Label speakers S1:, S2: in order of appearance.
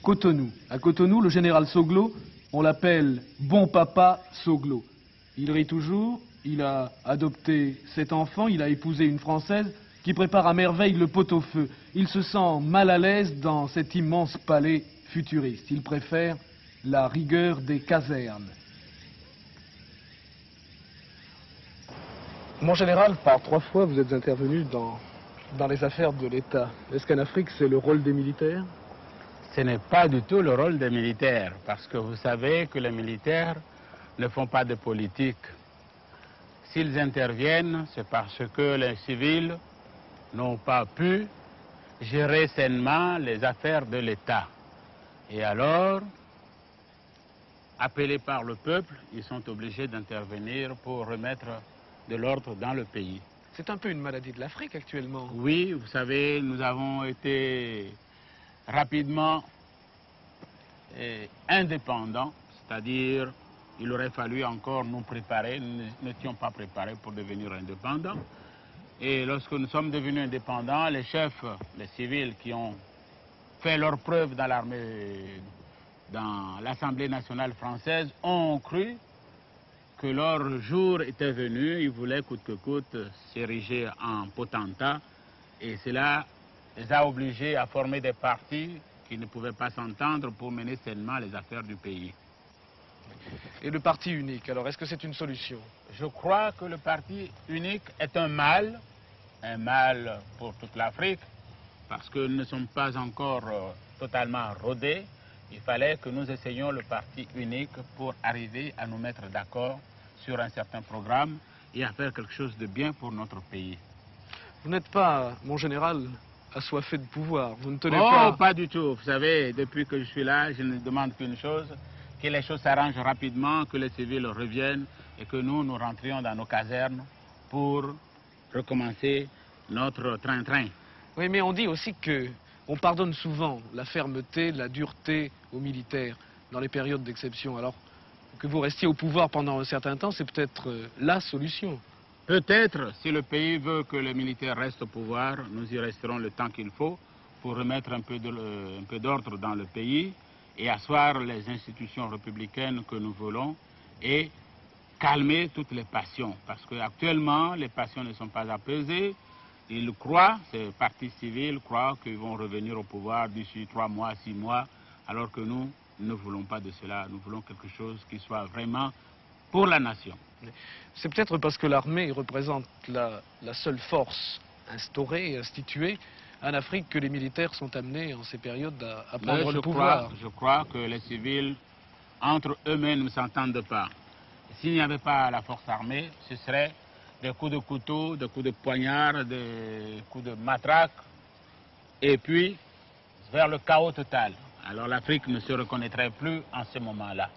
S1: Cotonou. À Cotonou, le général Soglo, on l'appelle Bon Papa Soglo. Il rit toujours, il a adopté 7 enfants, il a épousé une Française qui prépare à merveille le pot-au-feu. Il se sent mal à l'aise dans cet immense palais futuriste. Il préfère la rigueur des casernes. Mon général, par 3 fois, vous êtes intervenu dans les affaires de l'État. Est-ce qu'en Afrique, c'est le rôle des militaires?
S2: Ce n'est pas du tout le rôle des militaires, parce que vous savez que les militaires ne font pas de politique. S'ils interviennent, c'est parce que les civils n'ont pas pu gérer sainement les affaires de l'État. Et alors, appelés par le peuple, ils sont obligés d'intervenir pour remettre de l'ordre dans le pays.
S1: C'est un peu une maladie de l'Afrique actuellement.
S2: Oui, vous savez, nous avons été rapidement indépendants, c'est-à-dire il aurait fallu encore nous préparer, nous n'étions pas préparés pour devenir indépendants. Et lorsque nous sommes devenus indépendants, les chefs, les civils qui ont fait leur preuve dans l'armée, dans l'Assemblée nationale française, ont cru que leur jour était venu, ils voulaient coûte que coûte s'ériger en potentat, et cela les a obligés à former des partis qui ne pouvaient pas s'entendre pour mener sainement les affaires du pays.
S1: Et le parti unique, alors est-ce que c'est une solution?
S2: Je crois que le parti unique est un mal pour toute l'Afrique, parce que nous ne sommes pas encore totalement rodés. Il fallait que nous essayions le parti unique pour arriver à nous mettre d'accord sur un certain programme et à faire quelque chose de bien pour notre pays.
S1: Vous n'êtes pas, mon général, assoiffé de pouvoir, vous ne tenez
S2: pas... pas du tout. Vous savez, depuis que je suis là, je ne demande qu'une chose, que les choses s'arrangent rapidement, que les civils reviennent et que nous rentrions dans nos casernes pour recommencer notre train-train.
S1: Oui, mais on dit aussi qu'on pardonne souvent la fermeté, la dureté aux militaires dans les périodes d'exception. Alors que vous restiez au pouvoir pendant un certain temps, c'est peut-être la solution.
S2: Peut-être, si le pays veut que les militaires restent au pouvoir, nous y resterons le temps qu'il faut pour remettre un peu d'ordre dans le pays et asseoir les institutions républicaines que nous voulons et calmer toutes les passions. Parce qu'actuellement, les passions ne sont pas apaisées. Ils croient, ces partis civils croient qu'ils vont revenir au pouvoir d'ici 3 mois, 6 mois, alors que nous ne voulons pas de cela. Nous voulons quelque chose qui soit vraiment pour la nation.
S1: C'est peut-être parce que l'armée représente la seule force instaurée et instituée en Afrique que les militaires sont amenés en ces périodes à prendre le pouvoir.
S2: Je crois que les civils, entre eux-mêmes, ne s'entendent pas. S'il n'y avait pas la force armée, ce serait des coups de couteau, des coups de poignard, des coups de matraque, et puis vers le chaos total. Alors l'Afrique ne se reconnaîtrait plus en ce moment-là.